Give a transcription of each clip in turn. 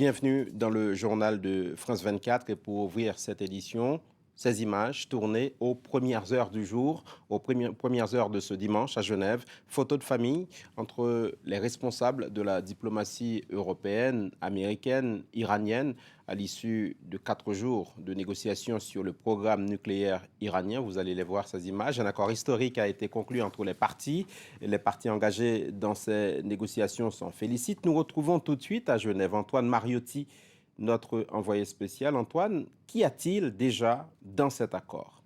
Bienvenue dans le journal de France 24 et pour ouvrir cette édition, ces images tournées aux premières heures du jour, aux premières heures de ce dimanche à Genève. Photos de famille entre les responsables de la diplomatie européenne, américaine, iranienne à l'issue de 4 jours de négociations sur le programme nucléaire iranien. Vous allez les voir, ces images. Un accord historique a été conclu entre les parties. Les parties engagées dans ces négociations s'en félicitent. Nous retrouvons tout de suite à Genève Antoine Mariotti, notre envoyé spécial. Antoine, qu'y a-t-il déjà dans cet accord?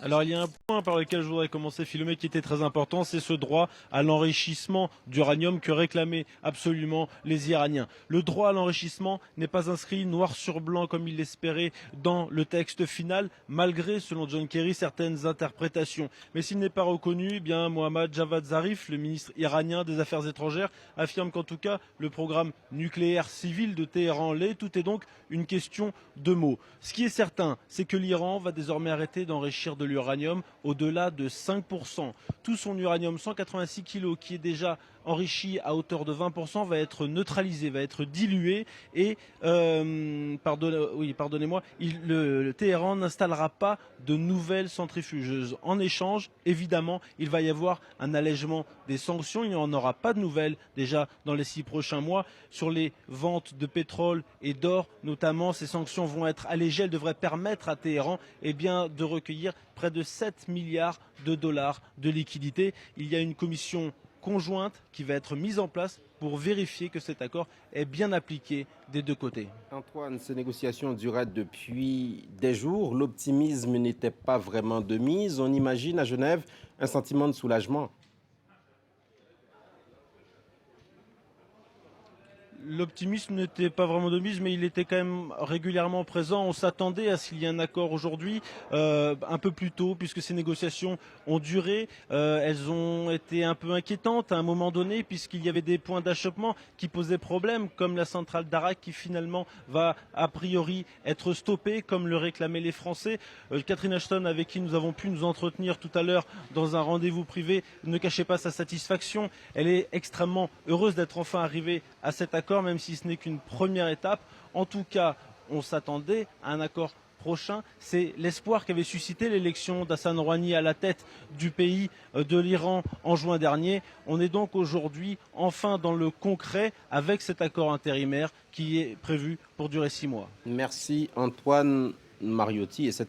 Alors il y a un point par lequel je voudrais commencer, Philomé, qui était très important, c'est ce droit à l'enrichissement d'uranium que réclamaient absolument les Iraniens. Le droit à l'enrichissement n'est pas inscrit noir sur blanc comme il l'espérait dans le texte final, malgré, selon John Kerry, certaines interprétations. Mais s'il n'est pas reconnu, eh bien Mohammad Javad Zarif, le ministre iranien des Affaires étrangères, affirme qu'en tout cas le programme nucléaire civil de Téhéran l'est. Tout est donc une question de mots. Ce qui est certain, c'est que l'Iran va désormais arrêter d'enrichir de l'uranium au-delà de 5%. Tout son uranium 186 kg qui est déjà enrichi à hauteur de 20% va être neutralisé, va être dilué et, pardonnez-moi, le Téhéran n'installera pas de nouvelles centrifugeuses. En échange, évidemment, il va y avoir un allègement des sanctions. Il n'y en aura pas de nouvelles déjà dans les 6 prochains mois. Sur les ventes de pétrole et d'or, notamment, ces sanctions vont être allégées. Elles devraient permettre à Téhéran de recueillir près de 7 milliards de dollars de liquidités. Il y a une commission conjointe qui va être mise en place pour vérifier que cet accord est bien appliqué des deux côtés. Antoine, ces négociations duraient depuis des jours. L'optimisme n'était pas vraiment de mise. On imagine à Genève un sentiment de soulagement. L'optimisme n'était pas vraiment de mise, mais il était quand même régulièrement présent. On s'attendait à ce qu'il y ait un accord aujourd'hui, un peu plus tôt, puisque ces négociations ont duré. Elles ont été un peu inquiétantes à un moment donné, puisqu'il y avait des points d'achoppement qui posaient problème, comme la centrale d'Arak qui finalement va a priori être stoppée, comme le réclamaient les Français. Catherine Ashton, avec qui nous avons pu nous entretenir tout à l'heure dans un rendez-vous privé, ne cachait pas sa satisfaction. Elle est extrêmement heureuse d'être enfin arrivée à cet accord, même si ce n'est qu'une première étape. En tout cas, on s'attendait à un accord prochain. C'est l'espoir qu'avait suscité l'élection d'Hassan Rouhani à la tête du pays de l'Iran en juin dernier. On est donc aujourd'hui enfin dans le concret avec cet accord intérimaire qui est prévu pour durer 6 mois. Merci Antoine Mariotti. Et cette